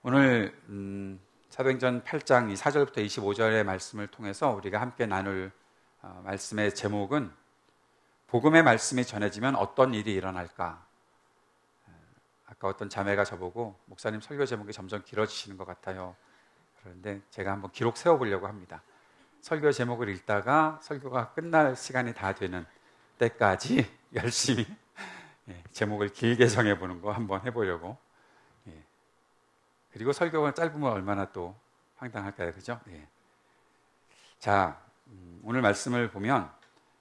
오늘 사도행전 8장 4절부터 25절의 말씀을 통해서 우리가 함께 나눌 말씀의 제목은 복음의 말씀이 전해지면 어떤 일이 일어날까. 아까 어떤 자매가 저보고 목사님 설교 제목이 점점 길어지시는 것 같아요. 그런데 제가 한번 기록 세워보려고 합니다. 설교 제목을 읽다가 설교가 끝날 시간이 다 되는 때까지 열심히 제목을 길게 정해보는 거 한번 해보려고. 그리고 설교가 짧으면 얼마나 또 황당할까요, 그죠? 자, 오늘 말씀을 보면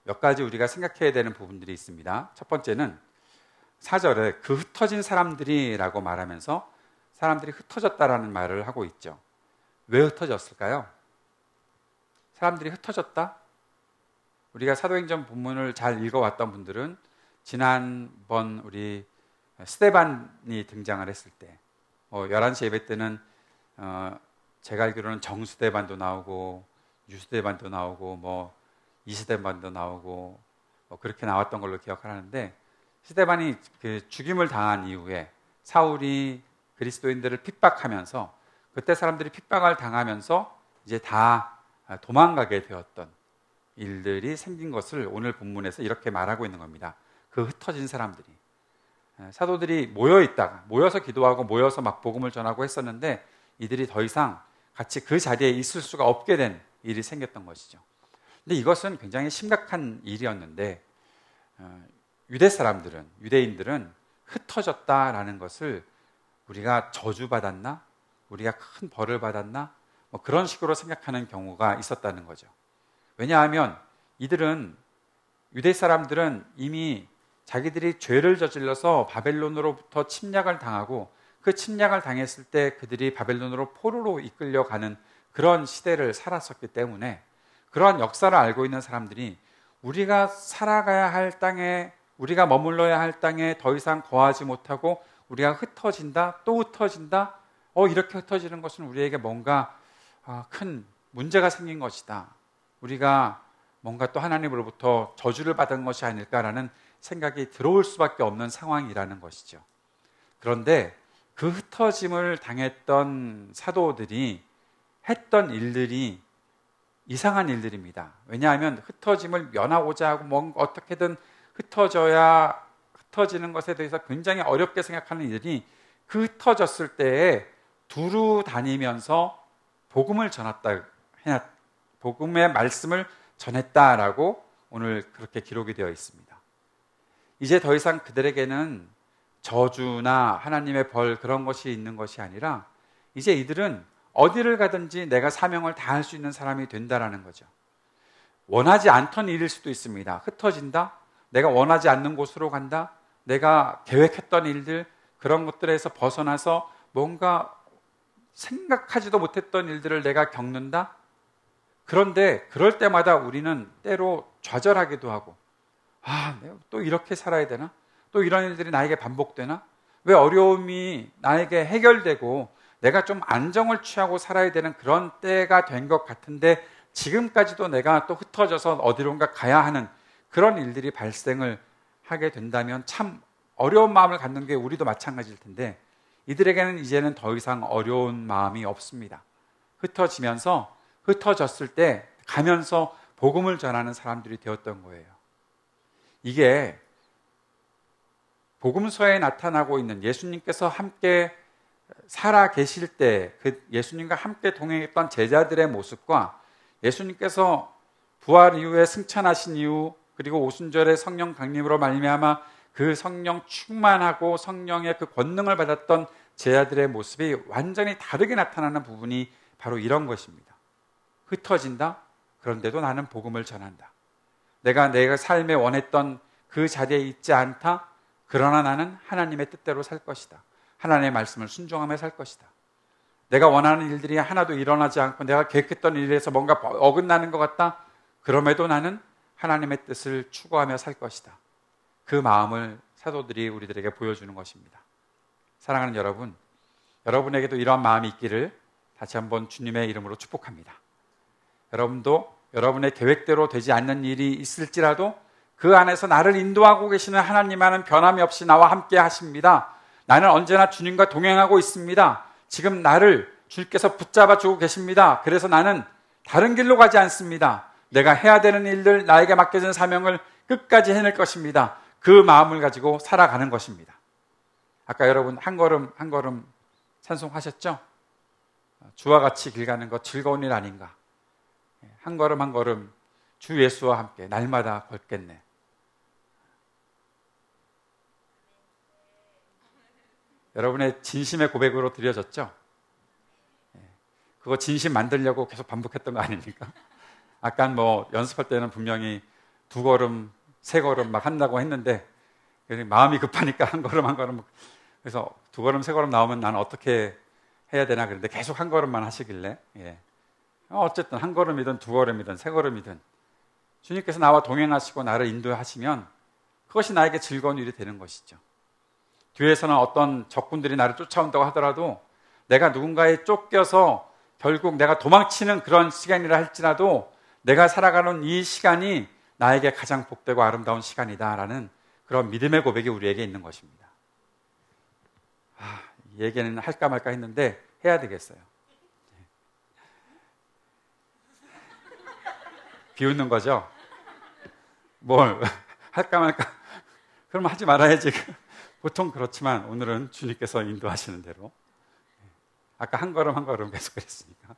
몇 가지 우리가 생각해야 되는 부분들이 있습니다. 첫 번째는 4절에 그 흩어진 사람들이라고 말하면서 사람들이 흩어졌다라는 말을 하고 있죠. 왜 흩어졌을까요? 사람들이 흩어졌다? 우리가 사도행전 본문을 잘 읽어왔던 분들은 지난번 우리 스데반이 등장을 했을 때 11시 예배 때는 제가 알기로는 정수대반도 나오고 유수대반도 나오고 이수대반도 나오고 그렇게 나왔던 걸로 기억하는데, 스데반이 그 죽임을 당한 이후에 사울이 그리스도인들을 핍박하면서 그때 사람들이 핍박을 당하면서 이제 다 도망가게 되었던 일들이 생긴 것을 오늘 본문에서 이렇게 말하고 있는 겁니다. 그 흩어진 사람들이, 사도들이 모여서 기도하고 모여서 막 복음을 전하고 했었는데 이들이 더 이상 같이 그 자리에 있을 수가 없게 된 일이 생겼던 것이죠. 근데 이것은 굉장히 심각한 일이었는데 유대인들은 흩어졌다라는 것을 우리가 저주받았나? 우리가 큰 벌을 받았나? 그런 식으로 생각하는 경우가 있었다는 거죠. 왜냐하면 유대 사람들은 이미 자기들이 죄를 저질러서 바벨론으로부터 침략을 당하고 그 침략을 당했을 때 그들이 바벨론으로 포로로 이끌려가는 그런 시대를 살았었기 때문에 그러한 역사를 알고 있는 사람들이 우리가 살아가야 할 땅에, 우리가 머물러야 할 땅에 더 이상 거하지 못하고 우리가 흩어진다, 또 흩어진다, 이렇게 흩어지는 것은 우리에게 뭔가 큰 문제가 생긴 것이다. 우리가 뭔가 또 하나님으로부터 저주를 받은 것이 아닐까라는 생각이 들어올 수밖에 없는 상황이라는 것이죠. 그런데 그 흩어짐을 당했던 사도들이 했던 일들이 이상한 일들입니다. 왜냐하면 흩어짐을 면하고자 하고 어떻게든 흩어지는 것에 대해서 굉장히 어렵게 생각하는 이들이 그 흩어졌을 때에 두루 다니면서 복음을 전했다, 복음의 말씀을 전했다라고 오늘 그렇게 기록이 되어 있습니다. 이제 더 이상 그들에게는 저주나 하나님의 벌 그런 것이 있는 것이 아니라 이제 이들은 어디를 가든지 내가 사명을 다할 수 있는 사람이 된다라는 거죠. 원하지 않던 일일 수도 있습니다. 흩어진다? 내가 원하지 않는 곳으로 간다? 내가 계획했던 일들, 그런 것들에서 벗어나서 뭔가 생각하지도 못했던 일들을 내가 겪는다? 그런데 그럴 때마다 우리는 때로 좌절하기도 하고, 내가 또 이렇게 살아야 되나? 또 이런 일들이 나에게 반복되나? 왜 어려움이 나에게 해결되고 내가 좀 안정을 취하고 살아야 되는 그런 때가 된 것 같은데 지금까지도 내가 또 흩어져서 어디론가 가야 하는 그런 일들이 발생을 하게 된다면 참 어려운 마음을 갖는 게 우리도 마찬가지일 텐데, 이들에게는 이제는 더 이상 어려운 마음이 없습니다. 흩어졌을 때 가면서 복음을 전하는 사람들이 되었던 거예요. 이게 복음서에 나타나고 있는 예수님께서 함께 살아 계실 때 그 예수님과 함께 동행했던 제자들의 모습과 예수님께서 부활 이후에 승천하신 이후 그리고 오순절에 성령 강림으로 말미암아 그 성령 충만하고 성령의 그 권능을 받았던 제자들의 모습이 완전히 다르게 나타나는 부분이 바로 이런 것입니다. 흩어진다? 그런데도 나는 복음을 전한다. 내가 삶에 원했던 그 자리에 있지 않다? 그러나 나는 하나님의 뜻대로 살 것이다. 하나님의 말씀을 순종하며 살 것이다. 내가 원하는 일들이 하나도 일어나지 않고 내가 계획했던 일에서 뭔가 어긋나는 것 같다? 그럼에도 나는 하나님의 뜻을 추구하며 살 것이다. 그 마음을 사도들이 우리들에게 보여주는 것입니다. 사랑하는 여러분, 여러분에게도 이러한 마음이 있기를 다시 한번 주님의 이름으로 축복합니다. 여러분도 여러분의 계획대로 되지 않는 일이 있을지라도 그 안에서 나를 인도하고 계시는 하나님과는 변함이 없이 나와 함께 하십니다. 나는 언제나 주님과 동행하고 있습니다. 지금 나를 주께서 붙잡아 주고 계십니다. 그래서 나는 다른 길로 가지 않습니다. 내가 해야 되는 일들, 나에게 맡겨진 사명을 끝까지 해낼 것입니다. 그 마음을 가지고 살아가는 것입니다. 아까 여러분 한 걸음 한 걸음 찬송하셨죠? 주와 같이 길 가는 것 즐거운 일 아닌가? 한 걸음 한 걸음 주 예수와 함께 날마다 걷겠네. 여러분의 진심의 고백으로 드려졌죠? 그거 진심 만들려고 계속 반복했던 거 아닙니까? 아까 뭐 연습할 때는 분명히 2걸음, 3걸음 막 한다고 했는데 마음이 급하니까 한 걸음 한 걸음, 그래서 2걸음, 3걸음 나오면 나는 어떻게 해야 되나 그런데 계속 한 걸음만 하시길래 어쨌든 한 걸음이든 2걸음이든 3걸음이든 주님께서 나와 동행하시고 나를 인도하시면 그것이 나에게 즐거운 일이 되는 것이죠. 뒤에서는 어떤 적군들이 나를 쫓아온다고 하더라도 내가 누군가에 쫓겨서 결국 내가 도망치는 그런 시간이라 할지라도 내가 살아가는 이 시간이 나에게 가장 복되고 아름다운 시간이다라는 그런 믿음의 고백이 우리에게 있는 것입니다. 이 얘기는 할까 말까 했는데 해야 되겠어요. 비웃는 거죠? 뭘 할까 말까? 그럼 하지 말아야지. 보통 그렇지만 오늘은 주님께서 인도하시는 대로. 아까 한 걸음 한 걸음 계속 그랬으니까.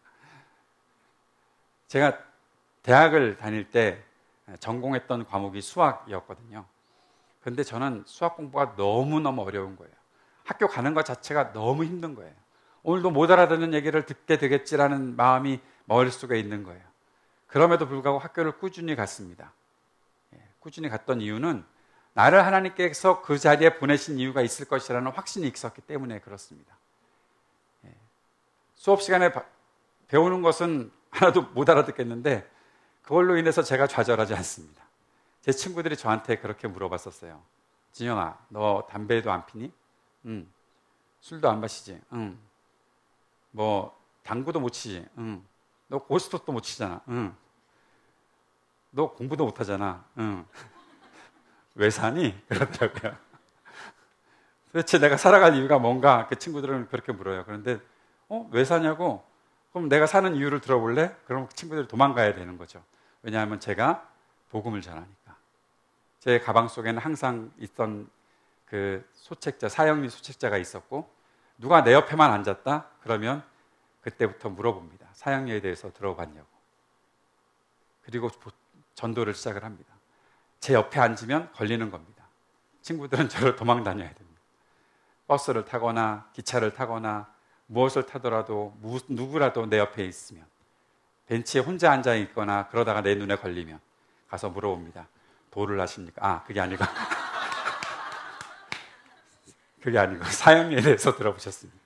제가 대학을 다닐 때 전공했던 과목이 수학이었거든요. 그런데 저는 수학 공부가 너무너무 어려운 거예요. 학교 가는 것 자체가 너무 힘든 거예요. 오늘도 못 알아듣는 얘기를 듣게 되겠지라는 마음이 머릿속에 있는 거예요. 그럼에도 불구하고 학교를 꾸준히 갔습니다. 꾸준히 갔던 이유는 나를 하나님께서 그 자리에 보내신 이유가 있을 것이라는 확신이 있었기 때문에 그렇습니다. 수업 시간에 배우는 것은 하나도 못 알아듣겠는데 그걸로 인해서 제가 좌절하지 않습니다. 제 친구들이 저한테 그렇게 물어봤었어요. 진영아, 너 담배도 안 피니? 응. 술도 안 마시지? 응. 뭐 당구도 못 치지? 응. 너 고스톱도 못 치잖아? 응. 너 공부도 못 하잖아? 응. 왜 사니? 그러더라고요. 도대체 내가 살아갈 이유가 뭔가 그 친구들은 그렇게 물어요. 그런데 왜 사냐고? 그럼 내가 사는 이유를 들어볼래? 그럼 친구들이 도망가야 되는 거죠. 왜냐하면 제가 복음을 전하니까. 제 가방 속에는 항상 있던 그 소책자, 사형리 소책자가 있었고 누가 내 옆에만 앉았다? 그러면 그때부터 물어봅니다. 사형리에 대해서 들어봤냐고. 그리고 전도를 시작을 합니다. 제 옆에 앉으면 걸리는 겁니다. 친구들은 저를 도망 다녀야 됩니다. 버스를 타거나 기차를 타거나 무엇을 타더라도 누구라도 내 옆에 있으면 벤치에 혼자 앉아 있거나 그러다가 내 눈에 걸리면 가서 물어봅니다. 도를 하십니까? 그게 아니고 그게 아니고 사형리에 대해서 들어보셨습니까?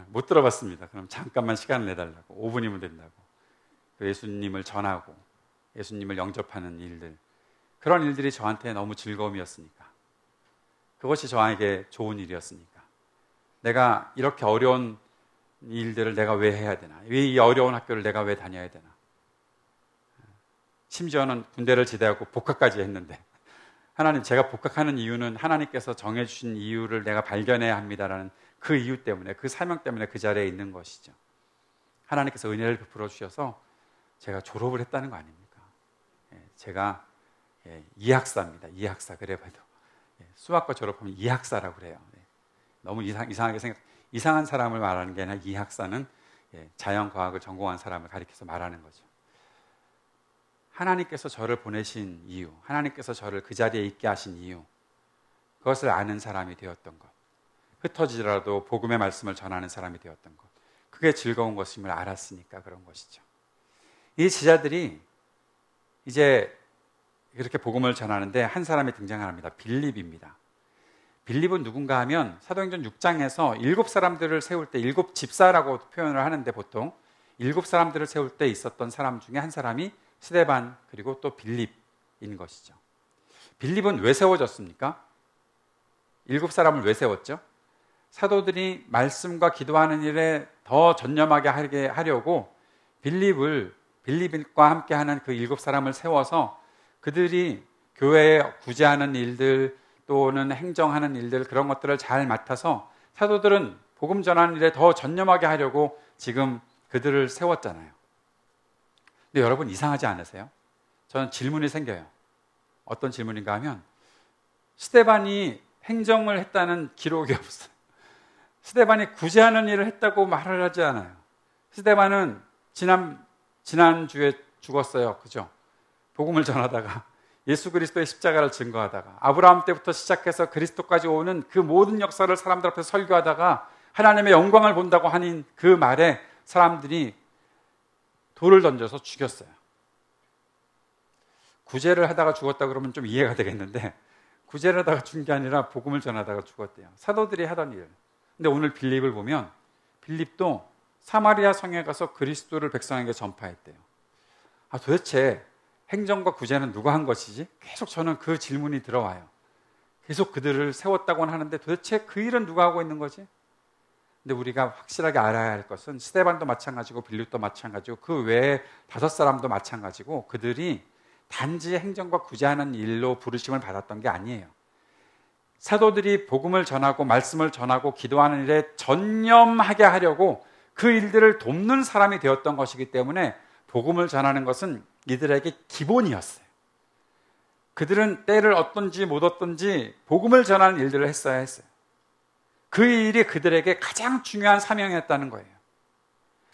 못 들어봤습니다. 그럼 잠깐만 시간을 내달라고. 5분이면 된다고. 예수님을 전하고 예수님을 영접하는 일들, 그런 일들이 저한테 너무 즐거움이었으니까, 그것이 저에게 좋은 일이었으니까, 내가 이렇게 어려운 일들을 내가 왜 해야 되나, 왜 이 어려운 학교를 내가 왜 다녀야 되나, 심지어는 군대를 제대하고 복학까지 했는데 하나님, 제가 복학하는 이유는 하나님께서 정해주신 이유를 내가 발견해야 합니다라는 그 이유 때문에, 그 사명 때문에 그 자리에 있는 것이죠. 하나님께서 은혜를 베풀어 주셔서 제가 졸업을 했다는 거 아닙니까? 제가 이학사입니다. 이학사. 그래봐도 수학과 졸업하면 이학사라고 그래요. 너무 이상하게 이상한 사람을 말하는 게 아니라 이학사는 자연과학을 전공한 사람을 가리켜서 말하는 거죠. 하나님께서 저를 보내신 이유, 하나님께서 저를 그 자리에 있게 하신 이유, 그것을 아는 사람이 되었던 것, 흩어지더라도 복음의 말씀을 전하는 사람이 되었던 것, 그게 즐거운 것임을 알았으니까 그런 것이죠. 이 제자들이 이제 이렇게 복음을 전하는데 한 사람이 등장합니다. 빌립입니다. 빌립은 누군가 하면 사도행전 6장에서 7사람들을 세울 때 7집사라고 표현을 하는데, 보통 7사람들을 세울 때 있었던 사람 중에 한 사람이 스데반, 그리고 또 빌립인 것이죠. 빌립은 왜 세워졌습니까? 7사람을 왜 세웠죠? 사도들이 말씀과 기도하는 일에 더 전념하게 하게 하려고 빌립과 함께 하는 그 7사람을 세워서 그들이 교회에 구제하는 일들 또는 행정하는 일들, 그런 것들을 잘 맡아서 사도들은 복음 전하는 일에 더 전념하게 하려고 지금 그들을 세웠잖아요. 근데 여러분 이상하지 않으세요? 저는 질문이 생겨요. 어떤 질문인가 하면 스데반이 행정을 했다는 기록이 없어요. 스데반이 구제하는 일을 했다고 말을 하지 않아요. 스데반은 지난주에 죽었어요. 그죠? 복음을 전하다가 예수 그리스도의 십자가를 증거하다가 아브라함 때부터 시작해서 그리스도까지 오는 그 모든 역사를 사람들 앞에서 설교하다가 하나님의 영광을 본다고 하는 그 말에 사람들이 돌을 던져서 죽였어요. 구제를 하다가 죽었다 그러면 좀 이해가 되겠는데 구제를 하다가 죽은 게 아니라 복음을 전하다가 죽었대요. 사도들이 하던 일. 근데 오늘 빌립을 보면 빌립도 사마리아 성에 가서 그리스도를 백성에게 전파했대요. 도대체 행정과 구제는 누가 한 것이지? 계속 저는 그 질문이 들어와요. 계속 그들을 세웠다고는 하는데 도대체 그 일은 누가 하고 있는 거지? 근데 우리가 확실하게 알아야 할 것은 스데반도 마찬가지고 빌립도 마찬가지고 그 외에 5사람도 마찬가지고 그들이 단지 행정과 구제하는 일로 부르심을 받았던 게 아니에요. 사도들이 복음을 전하고 말씀을 전하고 기도하는 일에 전념하게 하려고 그 일들을 돕는 사람이 되었던 것이기 때문에 복음을 전하는 것은 이들에게 기본이었어요. 그들은 때를 얻든지 못 얻든지 복음을 전하는 일들을 했어야 했어요. 그 일이 그들에게 가장 중요한 사명이었다는 거예요.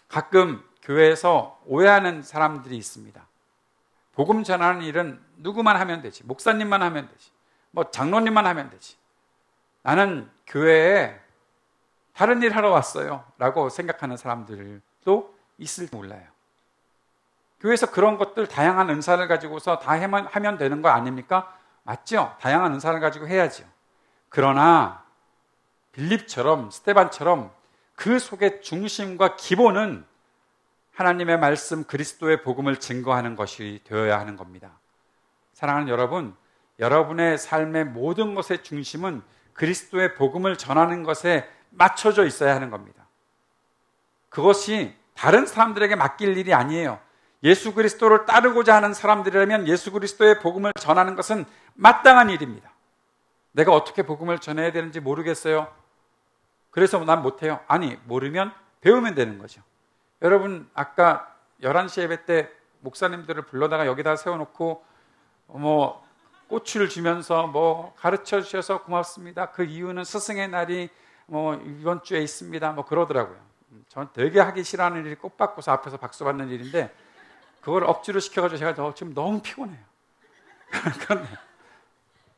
가끔 교회에서 오해하는 사람들이 있습니다. 복음 전하는 일은 누구만 하면 되지, 목사님만 하면 되지, 장로님만 하면 되지. 나는 교회에 다른 일 하러 왔어요 라고 생각하는 사람들도 있을지 몰라요. 교회에서 그런 것들 다양한 은사를 가지고서 다 하면 되는 거 아닙니까? 맞죠? 다양한 은사를 가지고 해야죠. 그러나 빌립처럼 스데반처럼 그 속의 중심과 기본은 하나님의 말씀 그리스도의 복음을 증거하는 것이 되어야 하는 겁니다. 사랑하는 여러분, 여러분의 삶의 모든 것의 중심은 그리스도의 복음을 전하는 것에 맞춰져 있어야 하는 겁니다. 그것이 다른 사람들에게 맡길 일이 아니에요. 예수 그리스도를 따르고자 하는 사람들이라면 예수 그리스도의 복음을 전하는 것은 마땅한 일입니다. 내가 어떻게 복음을 전해야 되는지 모르겠어요. 그래서 난 못해요. 아니, 모르면 배우면 되는 거죠. 여러분 아까 11시 예배 때 목사님들을 불러다가 여기다 세워놓고 꽃을 주면서 가르쳐 주셔서 고맙습니다. 그 이유는 스승의 날이 이번 주에 있습니다. 그러더라고요. 저는 되게 하기 싫어하는 일이 꽃 받고서 앞에서 박수 받는 일인데 그걸 억지로 시켜가지고 제가 지금 너무 피곤해요.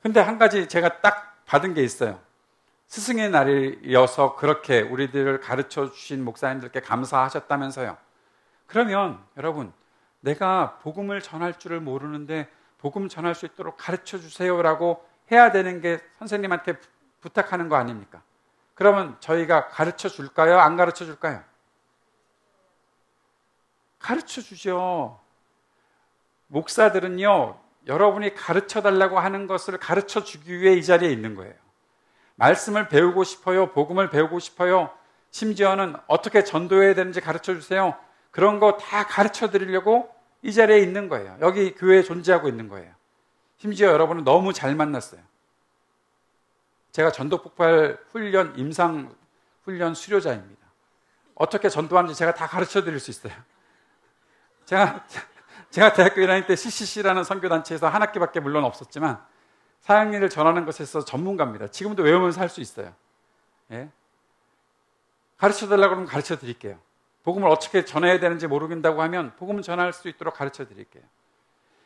근데 한 가지 제가 딱 받은 게 있어요. 스승의 날이어서 그렇게 우리들을 가르쳐 주신 목사님들께 감사하셨다면서요. 그러면 여러분, 내가 복음을 전할 줄을 모르는데 복음 전할 수 있도록 가르쳐 주세요라고 해야 되는 게 선생님한테 부탁하는 거 아닙니까? 그러면 저희가 가르쳐 줄까요? 안 가르쳐 줄까요? 가르쳐 주죠. 목사들은요, 여러분이 가르쳐 달라고 하는 것을 가르쳐 주기 위해 이 자리에 있는 거예요. 말씀을 배우고 싶어요. 복음을 배우고 싶어요. 심지어는 어떻게 전도해야 되는지 가르쳐 주세요. 그런 거 다 가르쳐 드리려고 이 자리에 있는 거예요. 여기 교회에 존재하고 있는 거예요. 심지어 여러분은 너무 잘 만났어요. 제가 전도폭발 훈련, 임상 훈련 수료자입니다. 어떻게 전도하는지 제가 다 가르쳐 드릴 수 있어요. 제가 대학교 1학년 때 CCC라는 선교단체에서 한 학기밖에 물론 없었지만 사역일을 전하는 것에서 전문가입니다. 지금도 외우면서 할 수 있어요. 예? 가르쳐 달라고 하면 가르쳐 드릴게요. 복음을 어떻게 전해야 되는지 모르겠다고 하면 복음을 전할 수 있도록 가르쳐 드릴게요.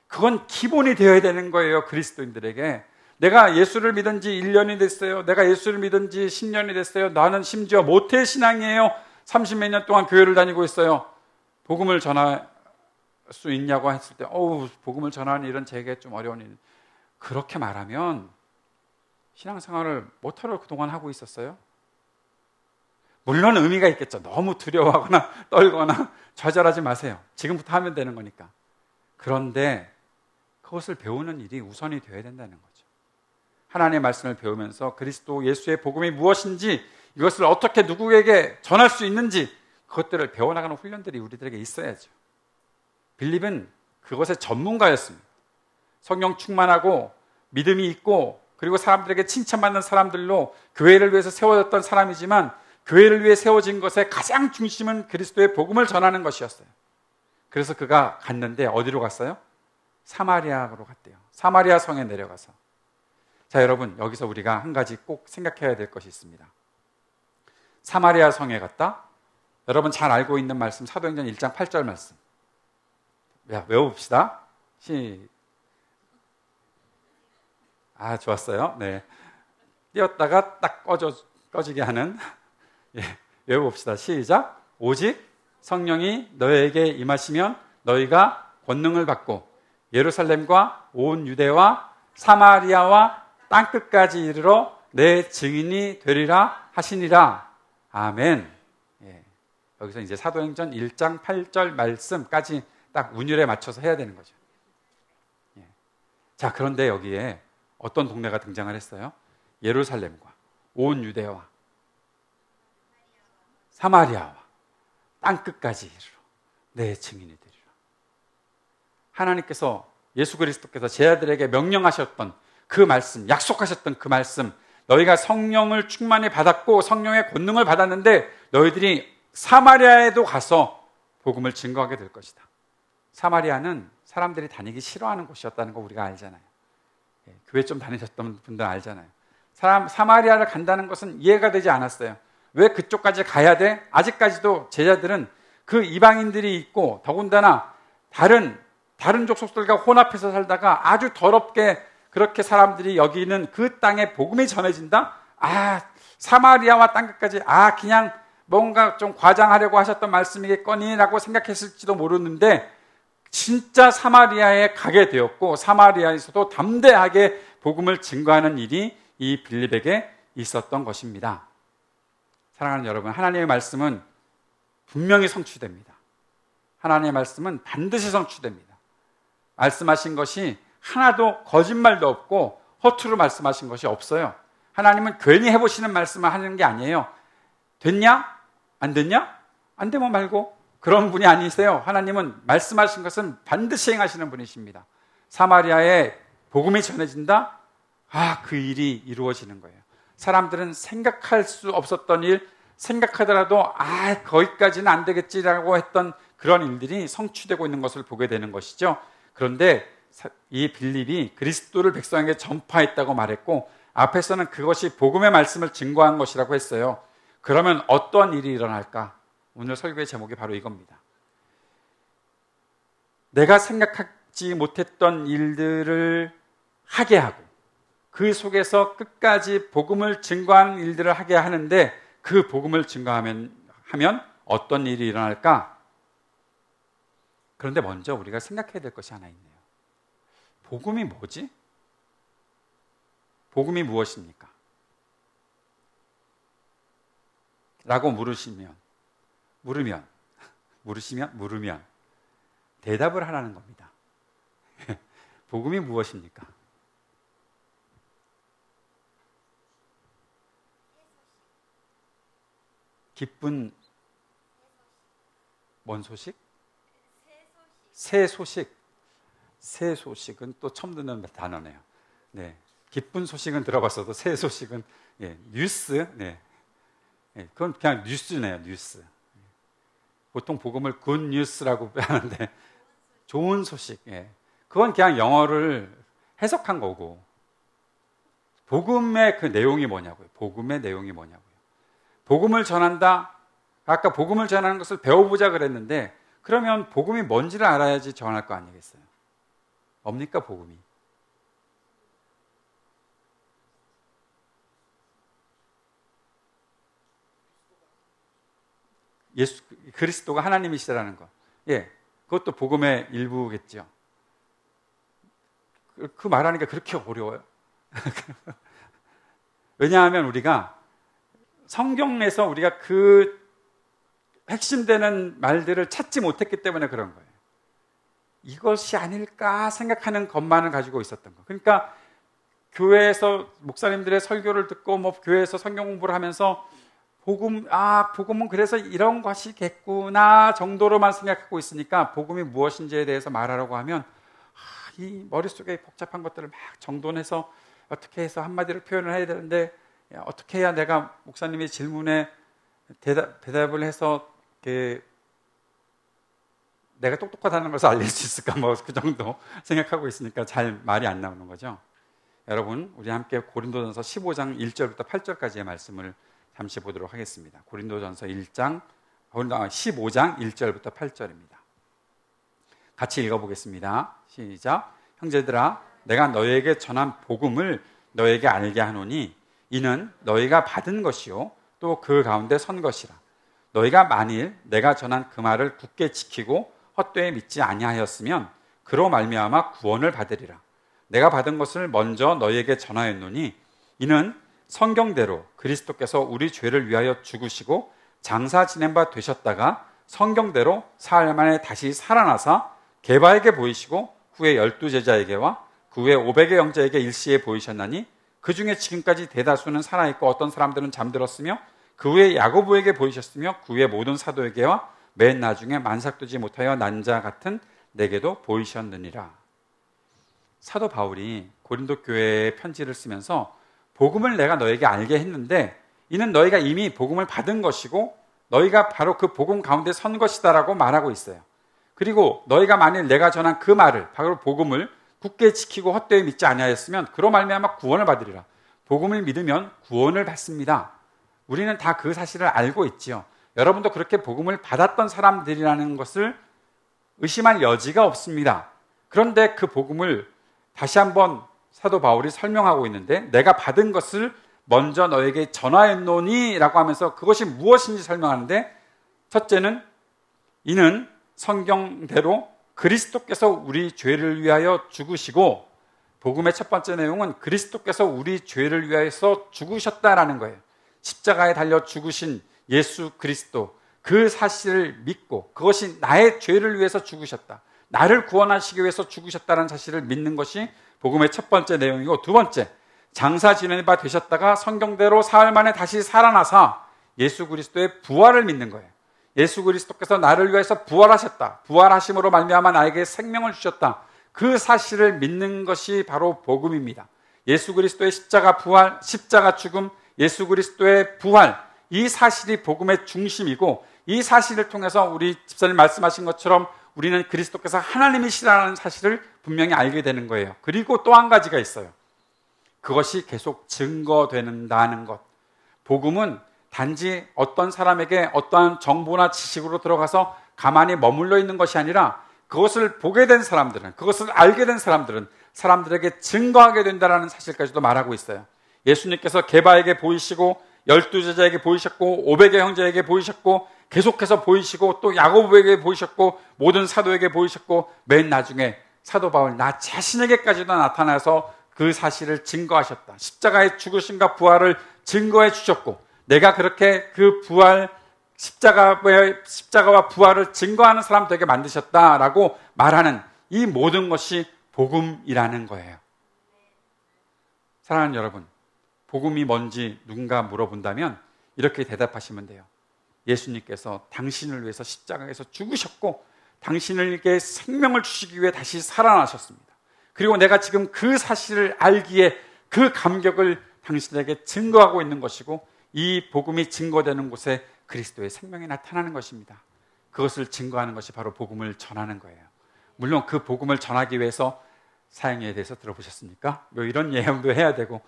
그건 기본이 되어야 되는 거예요. 그리스도인들에게. 내가 예수를 믿은 지 1년이 됐어요. 내가 예수를 믿은 지 10년이 됐어요. 나는 심지어 모태신앙이에요. 30몇 년 동안 교회를 다니고 있어요. 복음을 전할 수 있냐고 했을 때 복음을 전하는 일은 제게 좀 어려운 일. 그렇게 말하면 신앙생활을 못하러 그동안 하고 있었어요? 물론 의미가 있겠죠. 너무 두려워하거나 떨거나 좌절하지 마세요. 지금부터 하면 되는 거니까. 그런데 그것을 배우는 일이 우선이 되어야 된다는 거죠. 하나님의 말씀을 배우면서 그리스도 예수의 복음이 무엇인지, 이것을 어떻게 누구에게 전할 수 있는지 그것들을 배워나가는 훈련들이 우리들에게 있어야죠. 빌립은 그것의 전문가였습니다. 성령 충만하고 믿음이 있고 그리고 사람들에게 칭찬받는 사람들로 교회를 위해서 세워졌던 사람이지만 교회를 위해 세워진 것의 가장 중심은 그리스도의 복음을 전하는 것이었어요. 그래서 그가 갔는데 어디로 갔어요? 사마리아로 갔대요. 사마리아 성에 내려가서. 자, 여러분, 여기서 우리가 한 가지 꼭 생각해야 될 것이 있습니다. 사마리아 성에 갔다. 여러분 잘 알고 있는 말씀, 사도행전 1장 8절 말씀. 외워봅시다. 좋았어요. 네. 띄었다가 딱 꺼지게 하는. 예, 외워봅시다. 시작. 오직 성령이 너에게 임하시면 너희가 권능을 받고 예루살렘과 온 유대와 사마리아와 땅끝까지 이르러 내 증인이 되리라 하시니라. 아멘. 예, 여기서 이제 사도행전 1장 8절 말씀까지 딱 운율에 맞춰서 해야 되는 거죠. 예. 자, 그런데 여기에 어떤 동네가 등장을 했어요? 예루살렘과 온 유대와 사마리아와 땅끝까지 이르러 내 증인이 되리라. 하나님께서, 예수 그리스도께서 제 아들에게 명령하셨던 그 말씀, 약속하셨던 그 말씀, 너희가 성령을 충만히 받았고 성령의 권능을 받았는데 너희들이 사마리아에도 가서 복음을 증거하게 될 것이다. 사마리아는 사람들이 다니기 싫어하는 곳이었다는 거 우리가 알잖아요. 예, 교회 좀 다니셨던 분들 알잖아요. 사마리아를 간다는 것은 이해가 되지 않았어요. 왜 그쪽까지 가야 돼? 아직까지도 제자들은 그 이방인들이 있고 더군다나 다른 족속들과 혼합해서 살다가 아주 더럽게 그렇게 사람들이 여기는 그 땅에 복음이 전해진다? 사마리아와 땅끝까지 그냥 뭔가 좀 과장하려고 하셨던 말씀이겠거니라고 생각했을지도 모르는데 진짜 사마리아에 가게 되었고 사마리아에서도 담대하게 복음을 증거하는 일이 이 빌립에게 있었던 것입니다. 사랑하는 여러분, 하나님의 말씀은 분명히 성취됩니다. 하나님의 말씀은 반드시 성취됩니다. 말씀하신 것이 하나도 거짓말도 없고 허투루 말씀하신 것이 없어요. 하나님은 괜히 해보시는 말씀을 하는 게 아니에요. 됐냐? 안 됐냐? 안 되면 말고. 그런 분이 아니세요. 하나님은 말씀하신 것은 반드시 행하시는 분이십니다. 사마리아에 복음이 전해진다? 그 일이 이루어지는 거예요. 사람들은 생각할 수 없었던 일, 생각하더라도 거기까지는 안 되겠지라고 했던 그런 일들이 성취되고 있는 것을 보게 되는 것이죠. 그런데 이 빌립이 그리스도를 백성에게 전파했다고 말했고 앞에서는 그것이 복음의 말씀을 증거한 것이라고 했어요. 그러면 어떤 일이 일어날까? 오늘 설교의 제목이 바로 이겁니다. 내가 생각하지 못했던 일들을 하게 하고 그 속에서 끝까지 복음을 증거하는 일들을 하게 하는데 그 복음을 증거하면 어떤 일이 일어날까? 그런데 먼저 우리가 생각해야 될 것이 하나 있네요. 복음이 뭐지? 복음이 무엇입니까? 라고 물으시면 대답을 하라는 겁니다. 복음이 무엇입니까? 기쁜 뭔 소식? 새 소식. 새 소식은 또 처음 듣는 단어네요. 네, 기쁜 소식은 들어봤어도 새 소식은 뉴스. 네, 그건 그냥 뉴스네요. 뉴스. 보통 복음을 굿 뉴스라고 하는데 좋은 소식. 그건 그냥 영어를 해석한 거고 복음의 그 내용이 뭐냐고요. 복음의 내용이 뭐냐고요. 복음을 전한다. 아까 복음을 전하는 것을 배워보자 그랬는데 그러면 복음이 뭔지를 알아야지 전할 거 아니겠어요. 뭡니까 복음이? 예수 그리스도가 하나님이시라는 것. 그것도 복음의 일부겠죠. 그 말하니까 그렇게 어려워요. 왜냐하면 우리가 성경에서 우리가 그 핵심되는 말들을 찾지 못했기 때문에 그런 거예요. 이것이 아닐까 생각하는 것만을 가지고 있었던 거. 그러니까 교회에서 목사님들의 설교를 듣고 교회에서 성경 공부를 하면서 복음은 그래서 이런 것이겠구나 정도로만 생각하고 있으니까 복음이 무엇인지에 대해서 말하라고 하면 이 머릿속에 복잡한 것들을 막 정돈해서 어떻게 해서 한마디로 표현을 해야 되는데 어떻게 해야 내가 목사님의 질문에 대답을 해서 내가 똑똑하다는 것을 알릴 수 있을까 뭐 그 정도 생각하고 있으니까 잘 말이 안 나오는 거죠. 여러분, 우리 함께 고린도전서 15장 1절부터 8절까지의 말씀을 잠시 보도록 하겠습니다. 고린도전서 15장 1절부터 8절입니다. 같이 읽어보겠습니다. 시작. 형제들아, 내가 너희에게 전한 복음을 너희에게 알게 하노니 이는 너희가 받은 것이요 또 그 가운데 선 것이라. 너희가 만일 내가 전한 그 말을 굳게 지키고 헛되이 믿지 아니하였으면 그로 말미암아 구원을 받으리라. 내가 받은 것을 먼저 너희에게 전하였노니 이는 성경대로 그리스도께서 우리 죄를 위하여 죽으시고 장사 지낸 바 되셨다가 성경대로 사흘 만에 다시 살아나사 게바에게 보이시고 후에 12제자에게와 그 후에 500의 형제에게 일시에 보이셨나니 그 중에 지금까지 대다수는 살아있고 어떤 사람들은 잠들었으며 그 후에 야고보에게 보이셨으며 그 후에 모든 사도에게와 맨 나중에 만삭되지 못하여 난 자 같은 내게도 보이셨느니라. 사도 바울이 고린도 교회에 편지를 쓰면서 복음을 내가 너에게 알게 했는데 이는 너희가 이미 복음을 받은 것이고 너희가 바로 그 복음 가운데 선 것이다라고 말하고 있어요. 그리고 너희가 만일 내가 전한 그 말을 바로 복음을 굳게 지키고 헛되이 믿지 아니하였으면 그로 말미암아 구원을 받으리라. 복음을 믿으면 구원을 받습니다. 우리는 다 그 사실을 알고 있지요. 여러분도 그렇게 복음을 받았던 사람들이라는 것을 의심할 여지가 없습니다. 그런데 그 복음을 다시 한번 사도 바울이 설명하고 있는데 내가 받은 것을 먼저 너에게 전하였노니 라고 하면서 그것이 무엇인지 설명하는데 첫째는 이는 성경대로 그리스도께서 우리 죄를 위하여 죽으시고 복음의 첫 번째 내용은 그리스도께서 우리 죄를 위하여서 죽으셨다라는 거예요. 십자가에 달려 죽으신 예수 그리스도 그 사실을 믿고 그것이 나의 죄를 위해서 죽으셨다. 나를 구원하시기 위해서 죽으셨다는 사실을 믿는 것이 복음의 첫 번째 내용이고 두 번째 장사 지낸 바 되셨다가 성경대로 사흘 만에 다시 살아나사 예수 그리스도의 부활을 믿는 거예요. 예수 그리스도께서 나를 위해서 부활하셨다. 부활하심으로 말미암아 나에게 생명을 주셨다. 그 사실을 믿는 것이 바로 복음입니다. 예수 그리스도의 십자가 부활, 십자가 죽음, 예수 그리스도의 부활 이 사실이 복음의 중심이고 이 사실을 통해서 우리 집사님 말씀하신 것처럼 우리는 그리스도께서 하나님이시라는 사실을 분명히 알게 되는 거예요. 그리고 또 한 가지가 있어요. 그것이 계속 증거된다는 것. 복음은 단지 어떤 사람에게 어떠한 정보나 지식으로 들어가서 가만히 머물러 있는 것이 아니라 그것을 보게 된 사람들은, 그것을 알게 된 사람들은 사람들에게 증거하게 된다는 사실까지도 말하고 있어요. 예수님께서 게바에게 보이시고 12제자에게 보이셨고 500의 형제에게 보이셨고 계속해서 보이시고 또 야고보에게 보이셨고 모든 사도에게 보이셨고 맨 나중에 사도 바울 나 자신에게까지도 나타나서 그 사실을 증거하셨다. 십자가의 죽으심과 부활을 증거해 주셨고 내가 그렇게 그 부활 십자가와 부활을 증거하는 사람 되게 만드셨다라고 말하는 이 모든 것이 복음이라는 거예요. 사랑하는 여러분, 복음이 뭔지 누군가 물어본다면 이렇게 대답하시면 돼요. 예수님께서 당신을 위해서 십자가에서 죽으셨고 당신에게 생명을 주시기 위해 다시 살아나셨습니다. 그리고 내가 지금 그 사실을 알기에 그 감격을 당신에게 증거하고 있는 것이고 이 복음이 증거되는 곳에 그리스도의 생명이 나타나는 것입니다. 그것을 증거하는 것이 바로 복음을 전하는 거예요. 물론 그 복음을 전하기 위해서 사형에 대해서 들어보셨습니까? 뭐 이런 예언도 해야 되고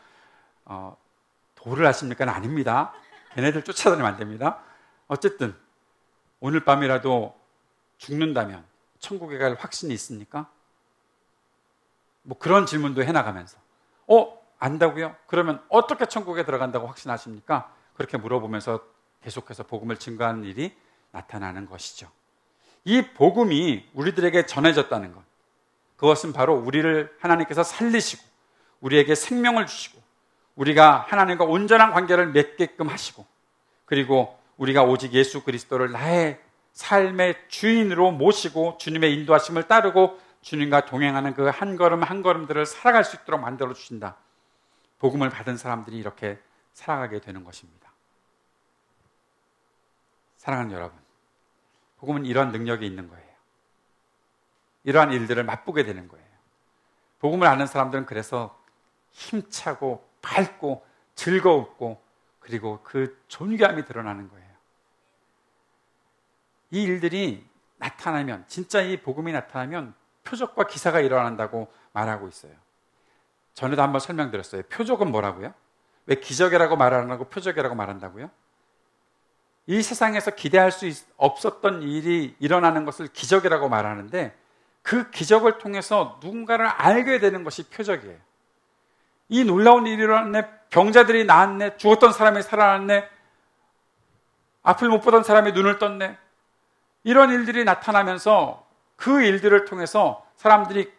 도를 하십니까? 아닙니다. 걔네들 쫓아다니면 안 됩니다. 어쨌든 오늘 밤이라도 죽는다면 천국에 갈 확신이 있습니까? 뭐 그런 질문도 해나가면서 안다고요? 그러면 어떻게 천국에 들어간다고 확신하십니까? 그렇게 물어보면서 계속해서 복음을 증거하는 일이 나타나는 것이죠. 이 복음이 우리들에게 전해졌다는 것, 그것은 바로 우리를 하나님께서 살리시고 우리에게 생명을 주시고 우리가 하나님과 온전한 관계를 맺게끔 하시고 그리고 우리가 오직 예수 그리스도를 나의 삶의 주인으로 모시고 주님의 인도하심을 따르고 주님과 동행하는 그 한 걸음 한 걸음들을 살아갈 수 있도록 만들어 주신다. 복음을 받은 사람들이 이렇게 살아가게 되는 것입니다. 사랑하는 여러분, 복음은 이런 능력이 있는 거예요. 이러한 일들을 맛보게 되는 거예요. 복음을 아는 사람들은 그래서 힘차고 밝고 즐거웠고 그리고 그 존귀함이 드러나는 거예요. 이 일들이 나타나면, 진짜 이 복음이 나타나면 표적과 기사가 일어난다고 말하고 있어요. 전에도 한번 설명드렸어요. 표적은 뭐라고요? 왜 기적이라고 말 안 하고 표적이라고 말한다고요? 이 세상에서 기대할 수 없었던 일이 일어나는 것을 기적이라고 말하는데, 그 기적을 통해서 누군가를 알게 되는 것이 표적이에요. 이 놀라운 일이 일어났네, 병자들이 나았네, 죽었던 사람이 살아났네, 앞을 못 보던 사람이 눈을 떴네, 이런 일들이 나타나면서 그 일들을 통해서 사람들이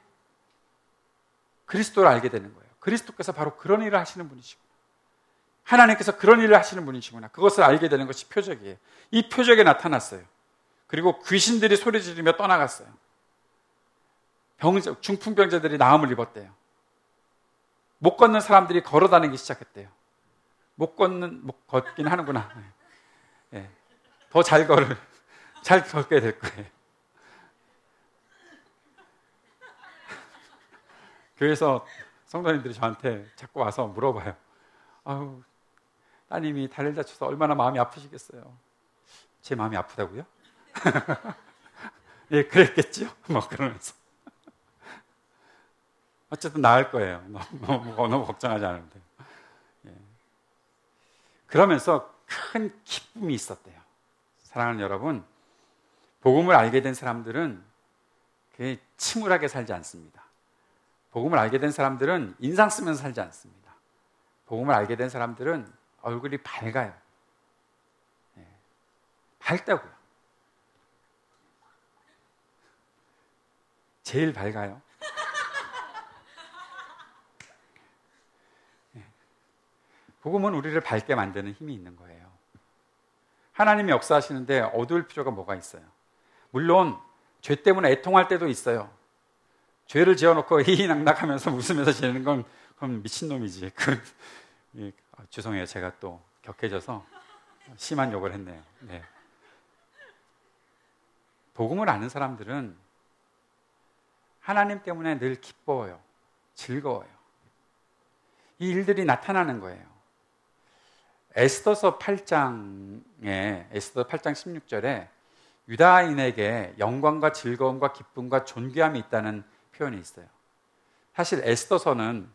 그리스도를 알게 되는 거예요. 그리스도께서 바로 그런 일을 하시는 분이시고, 하나님께서 그런 일을 하시는 분이시구나, 그것을 알게 되는 것이 표적이에요. 이 표적이 나타났어요. 그리고 귀신들이 소리 지르며 떠나갔어요. 중풍병자들이 나음을 입었대요. 못 걷는 사람들이 걸어 다니기 시작했대요. 못 걷긴 하는구나. 예. 더 잘 걷게 될 거예요. 교회에서 성도님들이 저한테 자꾸 와서 물어봐요. 아우, 따님이 다리를 다쳐서 얼마나 마음이 아프시겠어요. 제 마음이 아프다고요? 예, 그랬겠죠? 뭐 그러면서. 어쨌든 나을 거예요. 너무 걱정하지 않으면 돼요. 예. 그러면서 큰 기쁨이 있었대요. 사랑하는 여러분, 복음을 알게 된 사람들은 침울하게 살지 않습니다. 복음을 알게 된 사람들은 인상 쓰면서 살지 않습니다. 복음을 알게 된 사람들은 얼굴이 밝아요. 예. 밝다고요. 제일 밝아요. 예. 복음은 우리를 밝게 만드는 힘이 있는 거예요. 하나님이 역사하시는데 어두울 필요가 뭐가 있어요? 물론 죄 때문에 애통할 때도 있어요. 죄를 지어놓고 희희낙낙하면서 웃으면서 지내는 건 그럼 미친놈이지. 죄송해요. 제가 또 격해져서 심한 욕을 했네요. 네. 복음을 아는 사람들은 하나님 때문에 늘 기뻐요. 즐거워요. 이 일들이 나타나는 거예요. 에스더서 8장 16절에 유다인에게 영광과 즐거움과 기쁨과 존귀함이 있다는 표현이 있어요. 사실 에스더서는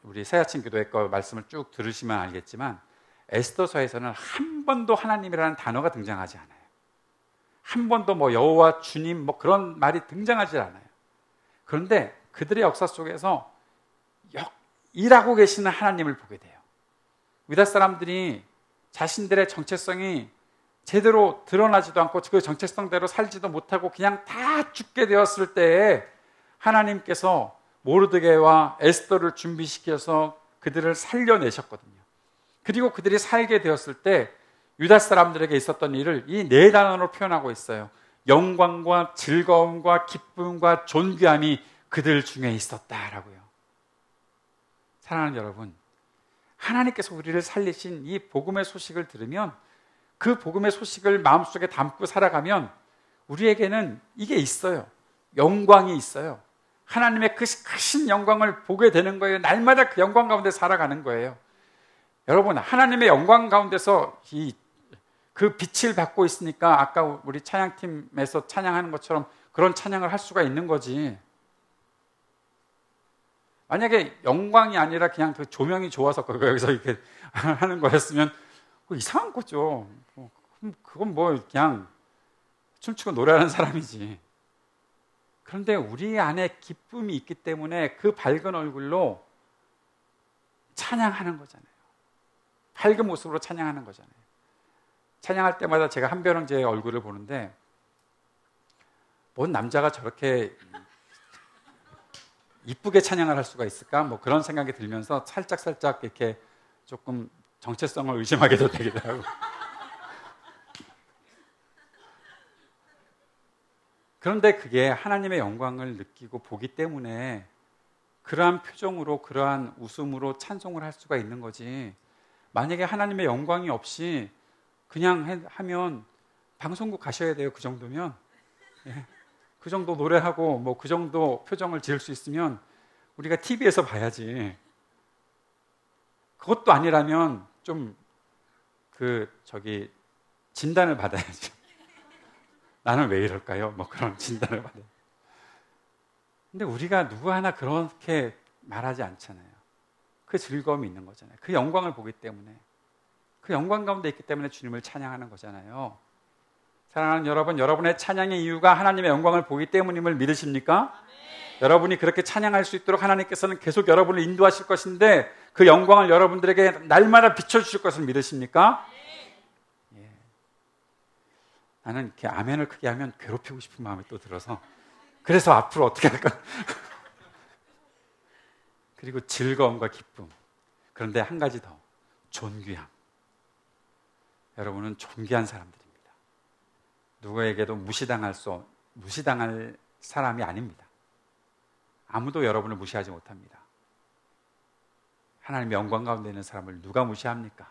우리 새아침 기도회 거 말씀을 쭉 들으시면 알겠지만, 에스더서에서는 한 번도 하나님이라는 단어가 등장하지 않아요. 한 번도 여호와 주님 그런 말이 등장하지 않아요. 그런데 그들의 역사 속에서 일하고 계시는 하나님을 보게 돼요. 유다 사람들이 자신들의 정체성이 제대로 드러나지도 않고 그 정체성대로 살지도 못하고 그냥 다 죽게 되었을 때에 하나님께서 모르드게와 에스더를 준비시켜서 그들을 살려내셨거든요. 그리고 그들이 살게 되었을 때 유다 사람들에게 있었던 일을 이 네 단어로 표현하고 있어요. 영광과 즐거움과 기쁨과 존귀함이 그들 중에 있었다라고요. 사랑하는 여러분, 하나님께서 우리를 살리신 이 복음의 소식을 들으면, 그 복음의 소식을 마음속에 담고 살아가면 우리에게는 이게 있어요. 영광이 있어요. 하나님의 그 크신 영광을 보게 되는 거예요. 날마다 그 영광 가운데 살아가는 거예요. 여러분, 하나님의 영광 가운데서 그 빛을 받고 있으니까 아까 우리 찬양팀에서 찬양하는 것처럼 그런 찬양을 할 수가 있는 거지. 만약에 영광이 아니라 그냥 그 조명이 좋아서 여기서 이렇게 하는 거였으면 이상한 거죠. 그건 그냥 춤추고 노래하는 사람이지. 그런데 우리 안에 기쁨이 있기 때문에 그 밝은 얼굴로 찬양하는 거잖아요. 밝은 모습으로 찬양하는 거잖아요. 찬양할 때마다 제가 한별형제의 얼굴을 보는데, 뭔 남자가 저렇게 이쁘게 찬양을 할 수가 있을까? 그런 생각이 들면서 살짝 이렇게 조금 정체성을 의심하게도 되기도 하고. 그런데 그게 하나님의 영광을 느끼고 보기 때문에 그러한 표정으로, 그러한 웃음으로 찬송을 할 수가 있는 거지. 만약에 하나님의 영광이 없이 그냥 하면 방송국 가셔야 돼요. 그 정도면. 예. 그 정도 노래하고 그 정도 표정을 지을 수 있으면 우리가 TV에서 봐야지. 그것도 아니라면 좀 진단을 받아야죠. 나는 왜 이럴까요? 뭐 그런 진단을 받아요. 근데 우리가 누구 하나 그렇게 말하지 않잖아요. 그 즐거움이 있는 거잖아요. 그 영광을 보기 때문에, 그 영광 가운데 있기 때문에 주님을 찬양하는 거잖아요. 사랑하는 여러분, 여러분의 찬양의 이유가 하나님의 영광을 보기 때문임을 믿으십니까? 여러분이 그렇게 찬양할 수 있도록 하나님께서는 계속 여러분을 인도하실 것인데 그 영광을 여러분들에게 날마다 비춰주실 것을 믿으십니까? 예. 나는 이렇게 아멘을 크게 하면 괴롭히고 싶은 마음이 또 들어서 그래서 앞으로 어떻게 할까? 그리고 즐거움과 기쁨. 그런데 한 가지 더, 존귀함. 여러분은 존귀한 사람들입니다. 누구에게도 무시당할 사람이 아닙니다. 아무도 여러분을 무시하지 못합니다. 하나님의 영광 가운데 있는 사람을 누가 무시합니까?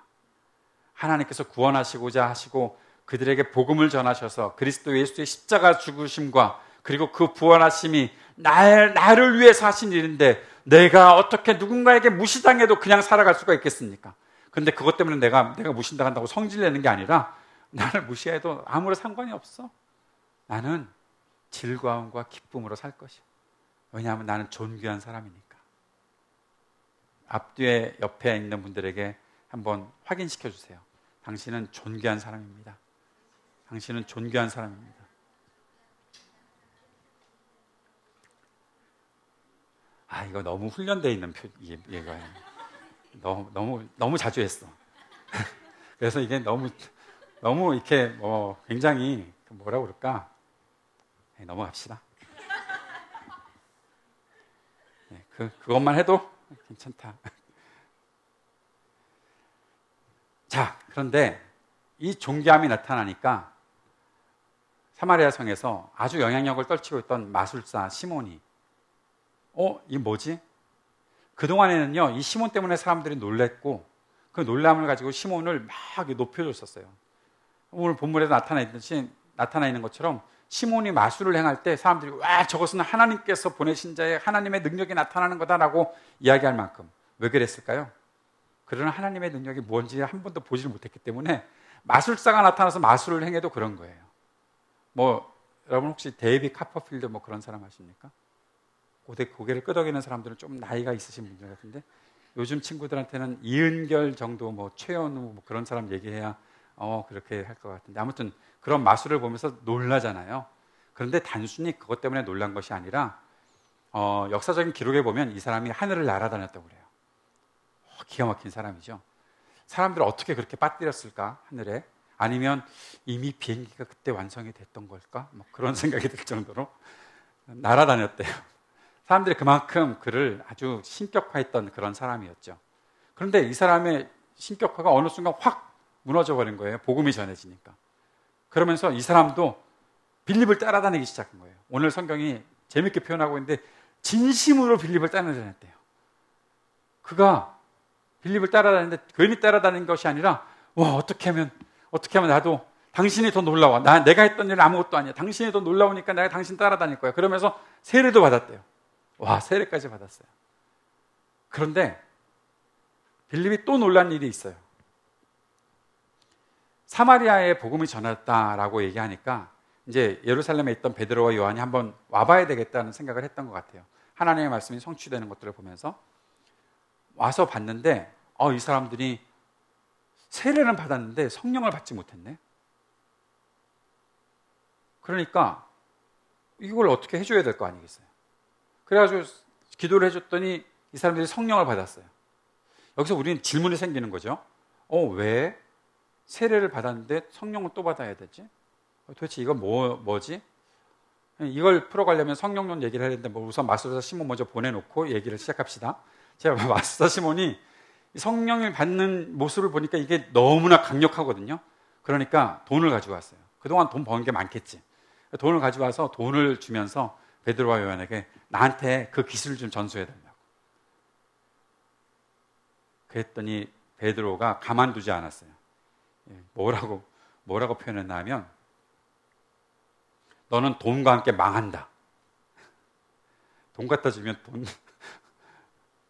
하나님께서 구원하시고자 하시고 그들에게 복음을 전하셔서 그리스도 예수의 십자가 죽으심과 그리고 그 부활하심이 나를 위해서 하신 일인데 내가 어떻게 누군가에게 무시당해도 그냥 살아갈 수가 있겠습니까? 그런데 그것 때문에 내가 무시당한다고 성질내는 게 아니라 나를 무시해도 아무런 상관이 없어. 나는 즐거움과 기쁨으로 살 것이야. 왜냐하면 나는 존귀한 사람이니까. 앞뒤에 옆에 있는 분들에게 한번 확인시켜 주세요. 당신은 존귀한 사람입니다. 당신은 존귀한 사람입니다. 이거 너무 훈련되어 있는 얘가예요. 너무 자주 했어. 그래서 이게 너무 이렇게 굉장히 뭐라 그럴까? 넘어갑시다. 그것만 해도 괜찮다. 자, 그런데 이 존귀함이 나타나니까 사마리아 성에서 아주 영향력을 떨치고 있던 마술사 시몬이 이게 뭐지? 그동안에는요, 이 시몬 때문에 사람들이 놀랬고 그 놀람을 가지고 시몬을 막 높여줬었어요. 오늘 본문에도 나타나 있는 것처럼 시몬이 마술을 행할 때 사람들이 와, 저것은 하나님께서 보내신 자의 하나님의 능력이 나타나는 거다라고 이야기할 만큼. 왜 그랬을까요? 그러나 하나님의 능력이 뭔지 한 번도 보지를 못했기 때문에 마술사가 나타나서 마술을 행해도 그런 거예요. 여러분 혹시 데이비 카퍼필드 그런 사람 아십니까? 고개를 끄덕이는 사람들은 좀 나이가 있으신 분들 같은데 요즘 친구들한테는 이은결 정도 최현우 그런 사람 얘기해야 그렇게 할 것 같은데 아무튼 그런 마술을 보면서 놀라잖아요. 그런데 단순히 그것 때문에 놀란 것이 아니라 역사적인 기록에 보면 이 사람이 하늘을 날아다녔다고 그래요. 기가 막힌 사람이죠. 사람들 어떻게 그렇게 빠뜨렸을까 하늘에? 아니면 이미 비행기가 그때 완성이 됐던 걸까? 그런 생각이 들 정도로 날아다녔대요. 사람들이 그만큼 그를 아주 신격화했던 그런 사람이었죠. 그런데 이 사람의 신격화가 어느 순간 확 무너져 버린 거예요. 복음이 전해지니까. 그러면서 이 사람도 빌립을 따라다니기 시작한 거예요. 오늘 성경이 재밌게 표현하고 있는데 진심으로 빌립을 따라다녔대요. 그가 빌립을 따라다니는데 괜히 따라다니는 것이 아니라 어떻게 하면 나도 당신이 더 놀라워. 내가 했던 일은 아무것도 아니야. 당신이 더 놀라우니까 내가 당신 따라다닐 거야. 그러면서 세례도 받았대요. 세례까지 받았어요. 그런데 빌립이 또 놀란 일이 있어요. 사마리아에 복음이 전했다라고 얘기하니까 이제 예루살렘에 있던 베드로와 요한이 한번 와봐야 되겠다는 생각을 했던 것 같아요. 하나님의 말씀이 성취되는 것들을 보면서 와서 봤는데 이 사람들이 세례는 받았는데 성령을 받지 못했네. 그러니까 이걸 어떻게 해줘야 될 거 아니겠어요. 그래가지고 기도를 해줬더니 이 사람들이 성령을 받았어요. 여기서 우리는 질문이 생기는 거죠. 왜 세례를 받았는데 성령을 또 받아야 되지? 도대체 이건 뭐지? 이걸 풀어가려면 성령론 얘기를 해야 되는데 우선 마술사 시몬 먼저 보내놓고 얘기를 시작합시다. 제가 마술사 시몬이 성령을 받는 모습을 보니까 이게 너무나 강력하거든요. 그러니까 돈을 가지고 왔어요. 그동안 돈 버는 게 많겠지. 돈을 가지고 와서 돈을 주면서 베드로와 요한에게 나한테 그 기술을 좀 전수해달라고. 그랬더니 베드로가 가만두지 않았어요. 뭐라고 표현했나 하면 너는 돈과 함께 망한다. 돈 갖다 주면 돈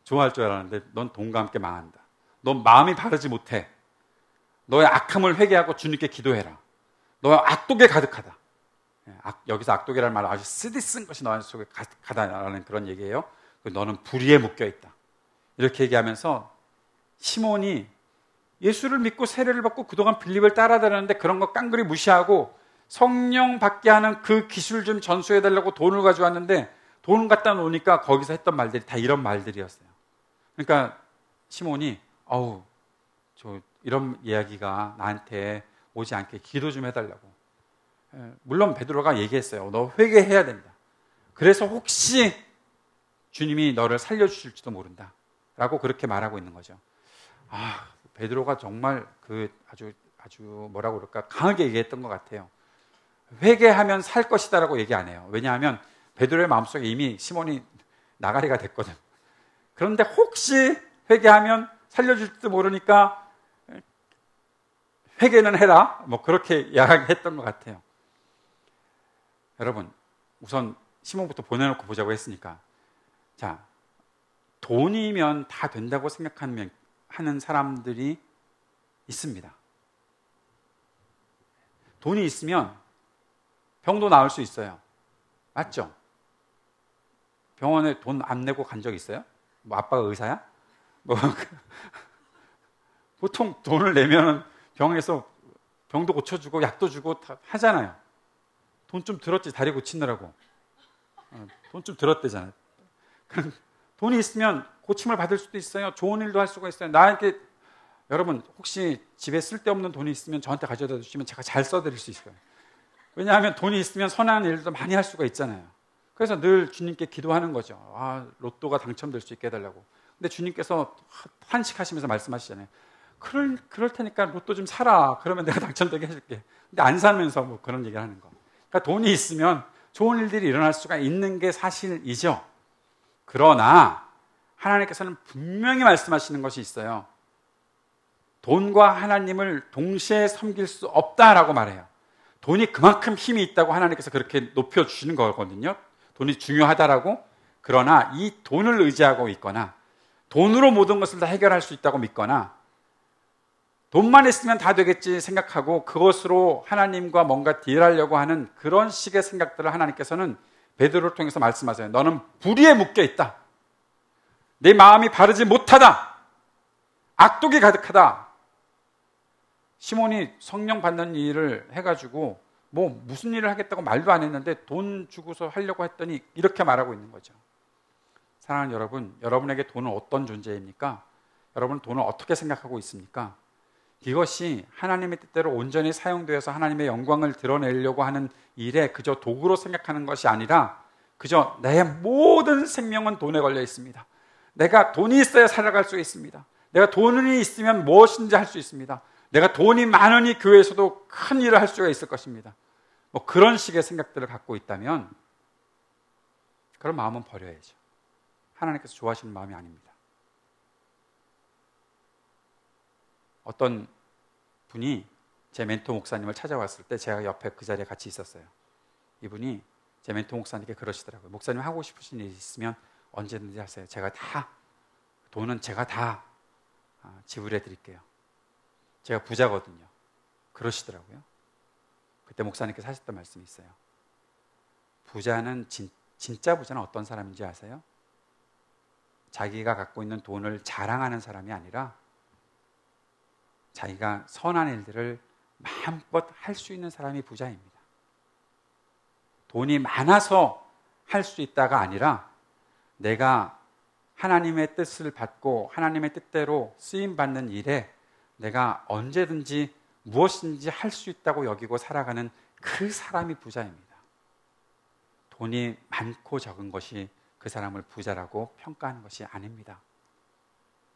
좋아할 줄 알았는데 넌 돈과 함께 망한다. 넌 마음이 바르지 못해. 너의 악함을 회개하고 주님께 기도해라. 너의 악독에 가득하다. 여기서 악독이라는 말은 아주 쓰디 쓴 것이 너 속에 가다라는 그런 얘기예요. 너는 불의에 묶여 있다. 이렇게 얘기하면서 시몬이 예수를 믿고 세례를 받고 그동안 빌립을 따라다녔는데 그런 거 깡그리 무시하고 성령 받게 하는 그 기술 좀 전수해달라고 돈을 가져왔는데 돈 갖다 놓으니까 거기서 했던 말들이 다 이런 말들이었어요. 그러니까 시몬이 이런 이야기가 나한테 오지 않게 기도 좀 해달라고. 물론 베드로가 얘기했어요. 너 회개해야 된다. 그래서 혹시 주님이 너를 살려주실지도 모른다 라고 그렇게 말하고 있는 거죠. 베드로가 정말 아주 뭐라고 그럴까 강하게 얘기했던 것 같아요. 회개하면 살 것이다 라고 얘기 안 해요. 왜냐하면 베드로의 마음속에 이미 시몬이 나가리가 됐거든. 그런데 혹시 회개하면 살려줄지도 모르니까 회개는 해라 뭐 그렇게 이야기했던 것 같아요. 여러분, 우선 시몬부터 보내놓고 보자고 했으니까, 자, 돈이면 다 된다고 생각하는 사람들이 있습니다. 돈이 있으면 병도 나을 수 있어요. 맞죠? 병원에 돈 안 내고 간 적 있어요? 뭐 아빠가 의사야? 보통 돈을 내면 병에서 병도 고쳐주고 약도 주고 다 하잖아요. 돈 좀 들었지, 다리 고치느라고. 돈 좀 들었대잖아요. 돈이 있으면 고침을 받을 수도 있어요. 좋은 일도 할 수가 있어요. 나에게, 여러분, 혹시 집에 쓸데없는 돈이 있으면 저한테 가져다 주시면 제가 잘 써드릴 수 있어요. 왜냐하면 돈이 있으면 선한 일도 많이 할 수가 있잖아요. 그래서 늘 주님께 기도하는 거죠. 로또가 당첨될 수 있게 해달라고. 근데 주님께서 한식하시면서 말씀하시잖아요. 그럴 테니까 로또 좀 사라. 그러면 내가 당첨되게 해줄게. 근데 안 사면서 뭐 그런 얘기를 하는 거. 그러니까 돈이 있으면 좋은 일들이 일어날 수가 있는 게 사실이죠. 그러나 하나님께서는 분명히 말씀하시는 것이 있어요. 돈과 하나님을 동시에 섬길 수 없다라고 말해요. 돈이 그만큼 힘이 있다고 하나님께서 그렇게 높여주시는 거거든요. 돈이 중요하다라고. 그러나 이 돈을 의지하고 있거나 돈으로 모든 것을 다 해결할 수 있다고 믿거나 돈만 있으면 다 되겠지 생각하고 그것으로 하나님과 뭔가 딜하려고 하는 그런 식의 생각들을 하나님께서는 베드로를 통해서 말씀하세요. 너는 불의에 묶여 있다. 내 마음이 바르지 못하다. 악독이 가득하다. 시몬이 성령 받는 일을 해가지고 무슨 일을 하겠다고 말도 안 했는데 돈 주고서 하려고 했더니 이렇게 말하고 있는 거죠. 사랑하는 여러분, 여러분에게 돈은 어떤 존재입니까? 여러분은 돈을 어떻게 생각하고 있습니까? 이것이 하나님의 뜻대로 온전히 사용되어서 하나님의 영광을 드러내려고 하는 일에 그저 도구로 생각하는 것이 아니라 그저 내 모든 생명은 돈에 걸려 있습니다. 내가 돈이 있어야 살아갈 수 있습니다. 내가 돈이 있으면 무엇인지 할 수 있습니다. 내가 돈이 많으니 교회에서도 큰 일을 할 수가 있을 것입니다. 그런 식의 생각들을 갖고 있다면 그런 마음은 버려야죠. 하나님께서 좋아하시는 마음이 아닙니다. 어떤 분이 제 멘토 목사님을 찾아왔을 때 제가 옆에 그 자리에 같이 있었어요. 이분이 제 멘토 목사님께 그러시더라고요. 목사님 하고 싶으신 일이 있으면 언제든지 하세요. 돈은 제가 다 지불해 드릴게요. 제가 부자거든요. 그러시더라고요. 그때 목사님께서 하셨던 말씀이 있어요. 부자는 진짜 부자는 어떤 사람인지 아세요? 자기가 갖고 있는 돈을 자랑하는 사람이 아니라 자기가 선한 일들을 마음껏 할 수 있는 사람이 부자입니다. 돈이 많아서 할 수 있다가 아니라 내가 하나님의 뜻을 받고 하나님의 뜻대로 쓰임받는 일에 내가 언제든지 무엇인지 할 수 있다고 여기고 살아가는 그 사람이 부자입니다. 돈이 많고 적은 것이 그 사람을 부자라고 평가하는 것이 아닙니다.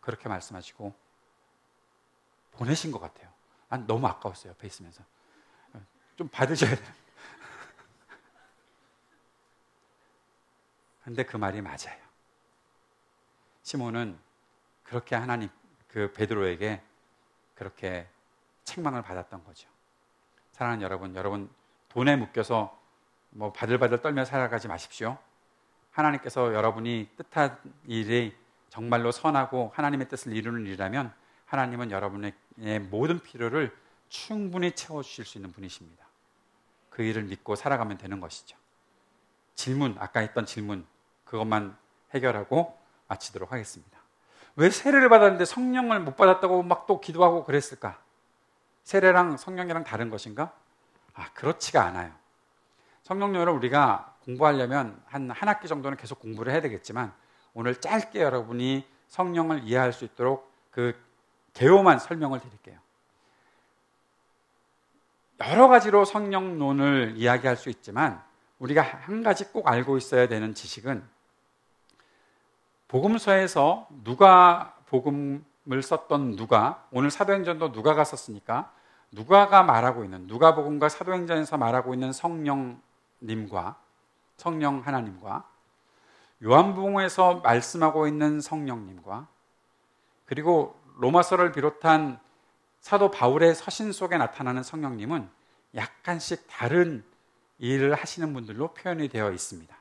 그렇게 말씀하시고 보내신 것 같아요. 난 너무 아까웠어요. 옆에 있으면서. 좀 받으셔야 돼요. 근데 그 말이 맞아요. 시몬은 그렇게 하나님, 그 베드로에게 그렇게 책망을 받았던 거죠. 사랑하는 여러분 돈에 묶여서 바들바들 떨며 살아가지 마십시오. 하나님께서 여러분이 뜻한 일이 정말로 선하고 하나님의 뜻을 이루는 일이라면 하나님은 여러분의 모든 필요를 충분히 채워주실 수 있는 분이십니다. 그 일을 믿고 살아가면 되는 것이죠. 질문, 아까 했던 질문 그것만 해결하고 마치도록 하겠습니다. 왜 세례를 받았는데 성령을 못 받았다고 막 또 기도하고 그랬을까? 세례랑 성령이랑 다른 것인가? 그렇지가 않아요. 성령령을 우리가 공부하려면 한 학기 정도는 계속 공부를 해야 되겠지만 오늘 짧게 여러분이 성령을 이해할 수 있도록 그 개요만 설명을 드릴게요. 여러 가지로 성령론을 이야기할 수 있지만 우리가 한 가지 꼭 알고 있어야 되는 지식은 복음서에서 누가 복음을 썼던 누가, 오늘 사도행전도 누가가 썼으니까 누가가 말하고 있는, 누가복음과 사도행전에서 말하고 있는 성령님과 성령 하나님과 요한복음에서 말씀하고 있는 성령님과 그리고 로마서를 비롯한 사도 바울의 서신 속에 나타나는 성령님은 약간씩 다른 일을 하시는 분들로 표현이 되어 있습니다.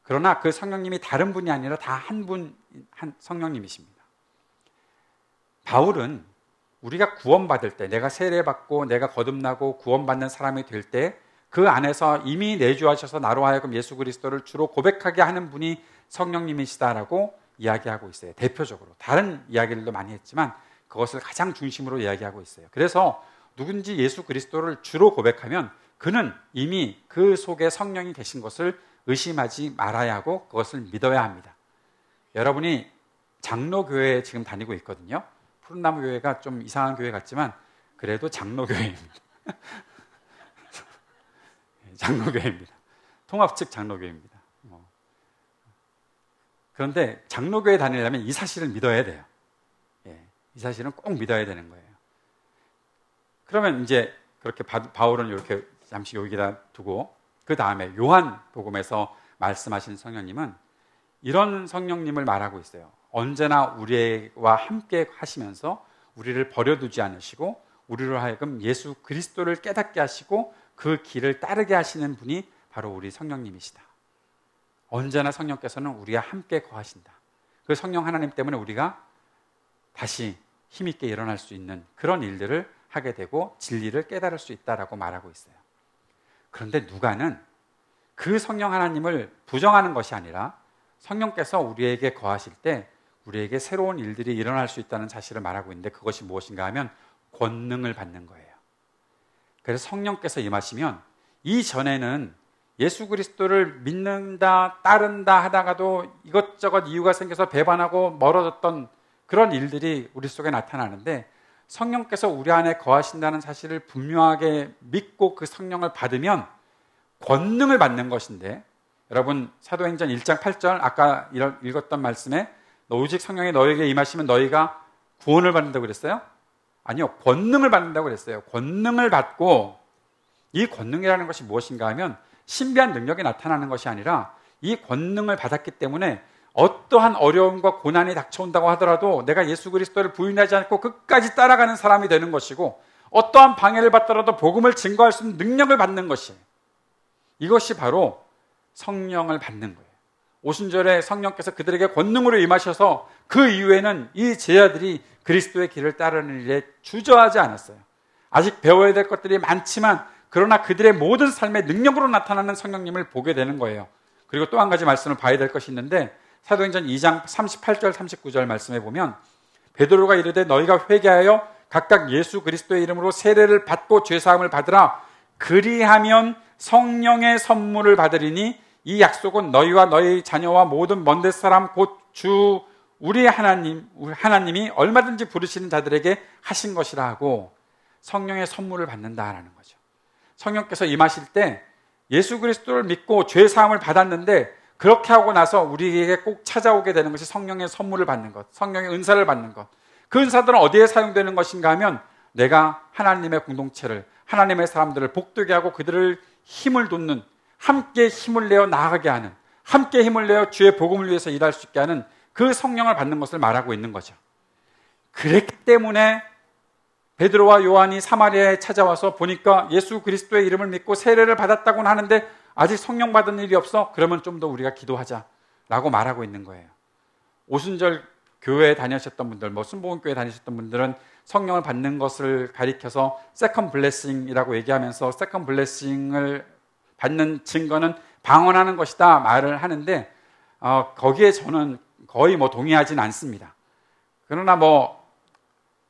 그러나 그 성령님이 다른 분이 아니라 다 한 분, 한 성령님이십니다. 바울은 우리가 구원받을 때, 내가 세례받고 내가 거듭나고 구원받는 사람이 될 때 그 안에서 이미 내주하셔서 나로 하여금 예수 그리스도를 주로 고백하게 하는 분이 성령님이시다라고 이야기하고 있어요. 대표적으로. 다른 이야기들도 많이 했지만 그것을 가장 중심으로 이야기하고 있어요. 그래서 누군지 예수 그리스도를 주로 고백하면 그는 이미 그 속에 성령이 계신 것을 의심하지 말아야 하고 그것을 믿어야 합니다. 여러분이 장로교회에 지금 다니고 있거든요. 푸른나무 교회가 좀 이상한 교회 같지만 그래도 장로교회입니다. 장로교회입니다. 통합 측 장로교회입니다. 그런데 장로교회 다니려면 이 사실을 믿어야 돼요. 이 사실은 꼭 믿어야 되는 거예요. 그러면 이제 그렇게 바울은 이렇게 잠시 여기다 두고 그 다음에 요한복음에서 말씀하신 성령님은 이런 성령님을 말하고 있어요. 언제나 우리와 함께 하시면서 우리를 버려두지 않으시고 우리로 하여금 예수 그리스도를 깨닫게 하시고 그 길을 따르게 하시는 분이 바로 우리 성령님이시다. 언제나 성령께서는 우리와 함께 거하신다. 그 성령 하나님 때문에 우리가 다시 힘있게 일어날 수 있는 그런 일들을 하게 되고 진리를 깨달을 수 있다라고 말하고 있어요. 그런데 누가는 그 성령 하나님을 부정하는 것이 아니라 성령께서 우리에게 거하실 때 우리에게 새로운 일들이 일어날 수 있다는 사실을 말하고 있는데 그것이 무엇인가 하면 권능을 받는 거예요. 그래서 성령께서 임하시면 이전에는 예수 그리스도를 믿는다, 따른다 하다가도 이것저것 이유가 생겨서 배반하고 멀어졌던 그런 일들이 우리 속에 나타나는데 성령께서 우리 안에 거하신다는 사실을 분명하게 믿고 그 성령을 받으면 권능을 받는 것인데 여러분 사도행전 1장 8절 아까 읽었던 말씀에 오직 성령이 너에게 임하시면 너희가 구원을 받는다고 그랬어요? 아니요. 권능을 받는다고 그랬어요. 권능을 받고 이 권능이라는 것이 무엇인가 하면 신비한 능력이 나타나는 것이 아니라 이 권능을 받았기 때문에 어떠한 어려움과 고난이 닥쳐온다고 하더라도 내가 예수 그리스도를 부인하지 않고 끝까지 따라가는 사람이 되는 것이고 어떠한 방해를 받더라도 복음을 증거할 수 있는 능력을 받는 것이에요. 이것이 바로 성령을 받는 거예요. 오순절에 성령께서 그들에게 권능으로 임하셔서 그 이후에는 이 제자들이 그리스도의 길을 따르는 일에 주저하지 않았어요. 아직 배워야 될 것들이 많지만 그러나 그들의 모든 삶의 능력으로 나타나는 성령님을 보게 되는 거예요. 그리고 또 한 가지 말씀을 봐야 될 것이 있는데 사도행전 2장 38절 39절 말씀해 보면 베드로가 이르되 너희가 회개하여 각각 예수 그리스도의 이름으로 세례를 받고 죄사함을 받으라. 그리하면 성령의 선물을 받으리니 이 약속은 너희와 너희 자녀와 모든 먼데 사람 곧 주 우리 하나님이 얼마든지 부르시는 자들에게 하신 것이라 하고 성령의 선물을 받는다라는 거죠. 성령께서 임하실 때 예수 그리스도를 믿고 죄 사함을 받았는데 그렇게 하고 나서 우리에게 꼭 찾아오게 되는 것이 성령의 선물을 받는 것, 성령의 은사를 받는 것. 그 은사들은 어디에 사용되는 것인가 하면 내가 하나님의 공동체를, 하나님의 사람들을 복되게 하고 그들을 힘을 돋는, 함께 힘을 내어 나아가게 하는, 함께 힘을 내어 주의 복음을 위해서 일할 수 있게 하는 그 성령을 받는 것을 말하고 있는 거죠. 그랬기 때문에 베드로와 요한이 사마리아에 찾아와서 보니까 예수 그리스도의 이름을 믿고 세례를 받았다고는 하는데 아직 성령 받은 일이 없어? 그러면 좀 더 우리가 기도하자라고 말하고 있는 거예요. 오순절 교회 다니셨던 분들, 뭐 순복음교회 다니셨던 분들은 성령을 받는 것을 가리켜서 세컨 블레싱이라고 얘기하면서 세컨 블레싱을 받는 증거는 방언하는 것이다 말을 하는데 거기에 저는 거의 뭐 동의하지는 않습니다. 그러나 뭐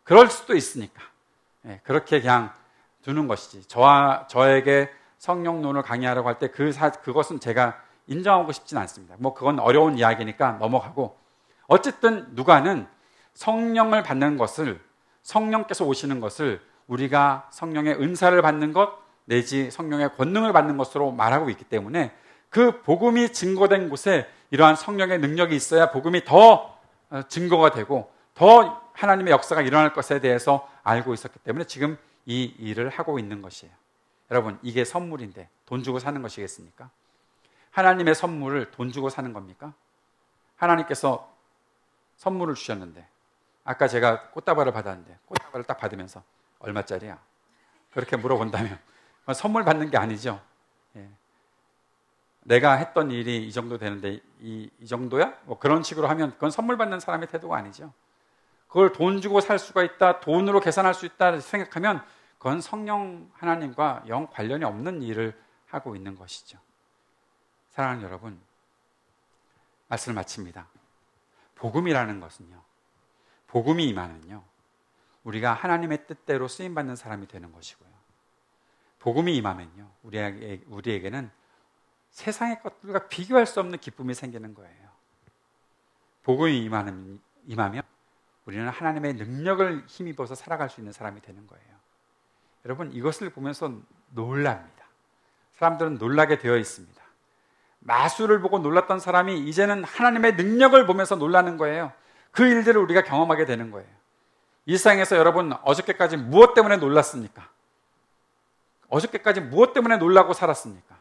그럴 수도 있으니까 그렇게 그냥 두는 것이지. 저에게 성령론을 강의하라고 할 때 그것은 제가 인정하고 싶진 않습니다. 뭐 그건 어려운 이야기니까 넘어가고, 어쨌든 누가는 성령을 받는 것을, 성령께서 오시는 것을 우리가 성령의 은사를 받는 것 내지 성령의 권능을 받는 것으로 말하고 있기 때문에 그 복음이 증거된 곳에 이러한 성령의 능력이 있어야 복음이 더 증거가 되고 더 하나님의 역사가 일어날 것에 대해서 알고 있었기 때문에 지금 이 일을 하고 있는 것이에요. 여러분, 이게 선물인데 돈 주고 사는 것이겠습니까? 하나님의 선물을 돈 주고 사는 겁니까? 하나님께서 선물을 주셨는데, 아까 제가 꽃다발을 받았는데 꽃다발을 딱 받으면서 얼마짜리야? 그렇게 물어본다면 선물 받는 게 아니죠. 내가 했던 일이 이 정도 되는데 이 정도야? 뭐 그런 식으로 하면 그건 선물 받는 사람의 태도가 아니죠. 그걸 돈 주고 살 수가 있다, 돈으로 계산할 수 있다 생각하면 그건 성령 하나님과 영 관련이 없는 일을 하고 있는 것이죠. 사랑하는 여러분, 말씀을 마칩니다. 복음이라는 것은요, 복음이 임하면요, 우리가 하나님의 뜻대로 쓰임받는 사람이 되는 것이고요, 복음이 임하면요, 우리에게는 세상의 것들과 비교할 수 없는 기쁨이 생기는 거예요. 복음이 임하면 우리는 하나님의 능력을 힘입어서 살아갈 수 있는 사람이 되는 거예요. 여러분, 이것을 보면서 놀랍니다. 사람들은 놀라게 되어 있습니다. 마술을 보고 놀랐던 사람이 이제는 하나님의 능력을 보면서 놀라는 거예요. 그 일들을 우리가 경험하게 되는 거예요. 이 세상에서 여러분, 어저께까지 무엇 때문에 놀랐습니까? 어저께까지 무엇 때문에 놀라고 살았습니까?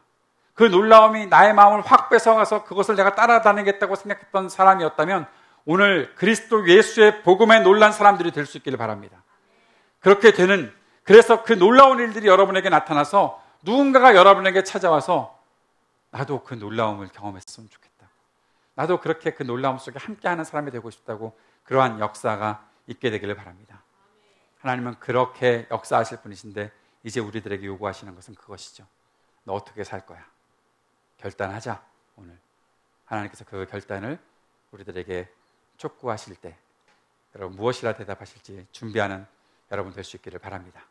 그 놀라움이 나의 마음을 확 뺏어가서 그것을 내가 따라다니겠다고 생각했던 사람이었다면 오늘 그리스도 예수의 복음에 놀란 사람들이 될 수 있기를 바랍니다. 그렇게 되는, 그래서 그 놀라운 일들이 여러분에게 나타나서 누군가가 여러분에게 찾아와서 나도 그 놀라움을 경험했으면 좋겠다, 나도 그렇게 그 놀라움 속에 함께하는 사람이 되고 싶다고, 그러한 역사가 있게 되기를 바랍니다. 하나님은 그렇게 역사하실 분이신데 이제 우리들에게 요구하시는 것은 그것이죠. 너 어떻게 살 거야? 결단하자. 오늘 하나님께서 그 결단을 우리들에게 촉구하실 때 여러분 무엇이라 대답하실지 준비하는 여러분 될 수 있기를 바랍니다.